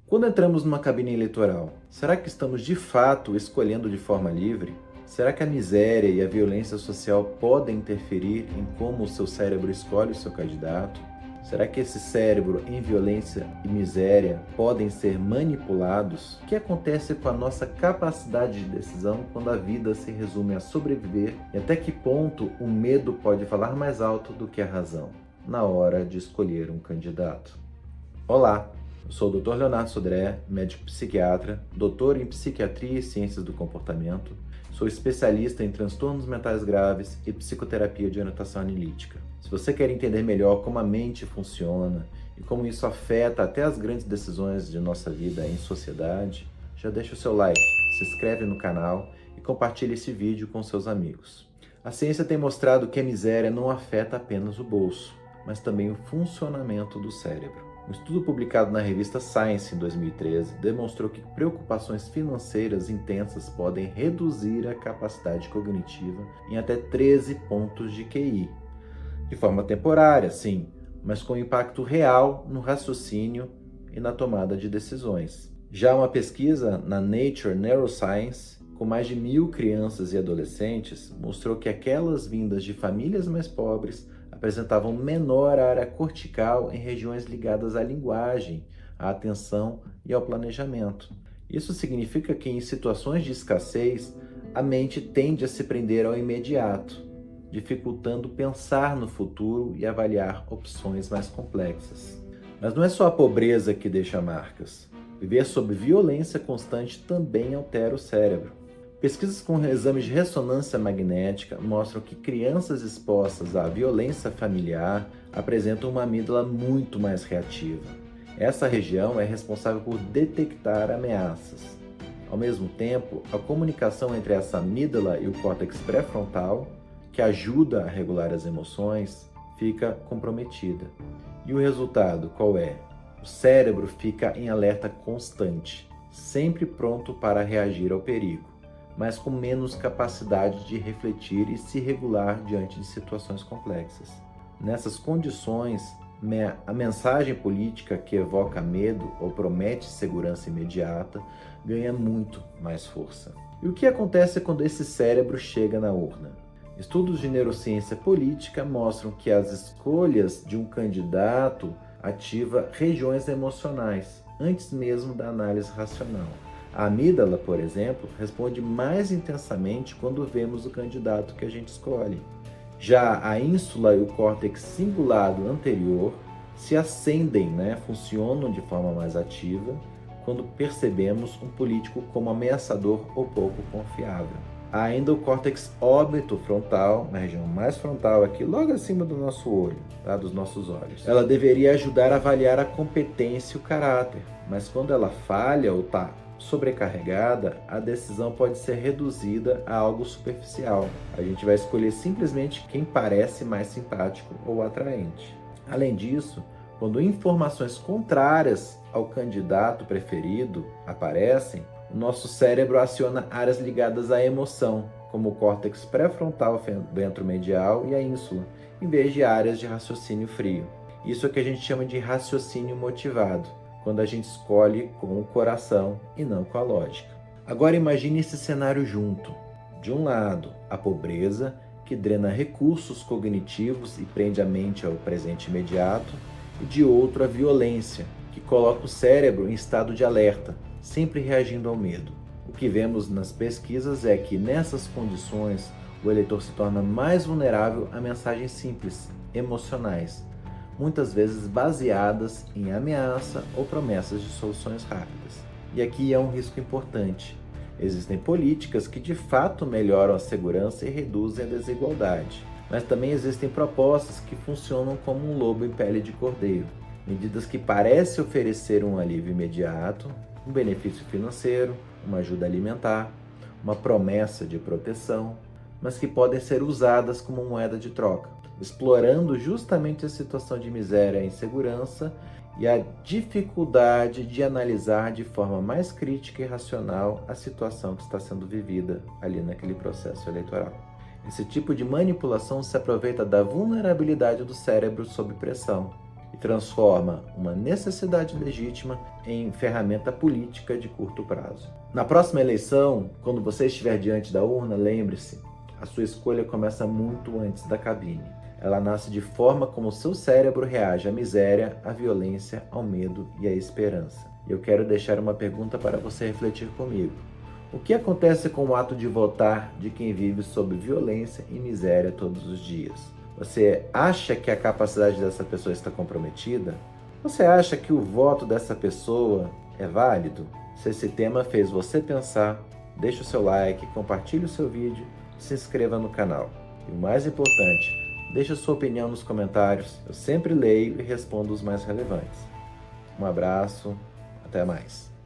Quando entramos numa cabine eleitoral, será que estamos de fato escolhendo de forma livre? Será que a miséria e a violência social podem interferir em como o seu cérebro escolhe o seu candidato? Será que esse cérebro em violência e miséria podem ser manipulados? O que acontece com a nossa capacidade de decisão quando a vida se resume a sobreviver? E até que ponto o medo pode falar mais alto do que a razão na hora de escolher um candidato? Olá, eu sou o Dr. Leonardo Sodré, médico psiquiatra, doutor em psiquiatria e ciências do comportamento, sou especialista em transtornos mentais graves e psicoterapia de orientação analítica. Se você quer entender melhor como a mente funciona e como isso afeta até as grandes decisões de nossa vida em sociedade, já deixa o seu like, se inscreve no canal e compartilhe esse vídeo com seus amigos. A ciência tem mostrado que a miséria não afeta apenas o bolso, mas também o funcionamento do cérebro. Um estudo publicado na revista Science em 2013 demonstrou que preocupações financeiras intensas podem reduzir a capacidade cognitiva em até 13 pontos de QI. De forma temporária, sim, mas com impacto real no raciocínio e na tomada de decisões. Já uma pesquisa na Nature Neuroscience, com mais de 1.000 crianças e adolescentes, mostrou que aquelas vindas de famílias mais pobres apresentavam menor área cortical em regiões ligadas à linguagem, à atenção e ao planejamento. Isso significa que em situações de escassez, a mente tende a se prender ao imediato, dificultando pensar no futuro e avaliar opções mais complexas. Mas não é só a pobreza que deixa marcas. Viver sob violência constante também altera o cérebro. Pesquisas com exames de ressonância magnética mostram que crianças expostas à violência familiar apresentam uma amígdala muito mais reativa. Essa região é responsável por detectar ameaças. Ao mesmo tempo, a comunicação entre essa amígdala e o córtex pré-frontal, que ajuda a regular as emoções, fica comprometida. E o resultado qual é? O cérebro fica em alerta constante, sempre pronto para reagir ao perigo, mas com menos capacidade de refletir e se regular diante de situações complexas. Nessas condições, a mensagem política que evoca medo ou promete segurança imediata ganha muito mais força. E o que acontece quando esse cérebro chega na urna? Estudos de neurociência política mostram que as escolhas de um candidato ativa regiões emocionais, antes mesmo da análise racional. A amígdala, por exemplo, responde mais intensamente quando vemos o candidato que a gente escolhe. Já a ínsula e o córtex cingulado anterior se acendem, funcionam de forma mais ativa quando percebemos um político como ameaçador ou pouco confiável. Há ainda o córtex órbito-frontal, na região mais frontal aqui, logo acima do nosso olho, dos nossos olhos. Ela deveria ajudar a avaliar a competência e o caráter, mas quando ela falha ou está sobrecarregada, a decisão pode ser reduzida a algo superficial. A gente vai escolher simplesmente quem parece mais simpático ou atraente. Além disso, quando informações contrárias ao candidato preferido aparecem, o nosso cérebro aciona áreas ligadas à emoção, como o córtex pré-frontal ventromedial e a ínsula, em vez de áreas de raciocínio frio. Isso é o que a gente chama de raciocínio motivado, quando a gente escolhe com o coração e não com a lógica. Agora imagine esse cenário junto. De um lado, a pobreza, que drena recursos cognitivos e prende a mente ao presente imediato, e de outro, a violência, que coloca o cérebro em estado de alerta, sempre reagindo ao medo. O que vemos nas pesquisas é que, nessas condições, o eleitor se torna mais vulnerável a mensagens simples, emocionais, muitas vezes baseadas em ameaça ou promessas de soluções rápidas. E aqui é um risco importante. Existem políticas que de fato melhoram a segurança e reduzem a desigualdade, mas também existem propostas que funcionam como um lobo em pele de cordeiro, medidas que parecem oferecer um alívio imediato, um benefício financeiro, uma ajuda alimentar, uma promessa de proteção, mas que podem ser usadas como moeda de troca, explorando justamente a situação de miséria e insegurança e a dificuldade de analisar de forma mais crítica e racional a situação que está sendo vivida ali naquele processo eleitoral. Esse tipo de manipulação se aproveita da vulnerabilidade do cérebro sob pressão e transforma uma necessidade legítima em ferramenta política de curto prazo. Na próxima eleição, quando você estiver diante da urna, lembre-se, a sua escolha começa muito antes da cabine. Ela nasce de forma como o seu cérebro reage à miséria, à violência, ao medo e à esperança. E eu quero deixar uma pergunta para você refletir comigo. O que acontece com o ato de votar de quem vive sob violência e miséria todos os dias? Você acha que a capacidade dessa pessoa está comprometida? Você acha que o voto dessa pessoa é válido? Se esse tema fez você pensar, deixe o seu like, compartilhe o seu vídeo, se inscreva no canal. E o mais importante, deixe a sua opinião nos comentários. Eu sempre leio e respondo os mais relevantes. Um abraço, até mais.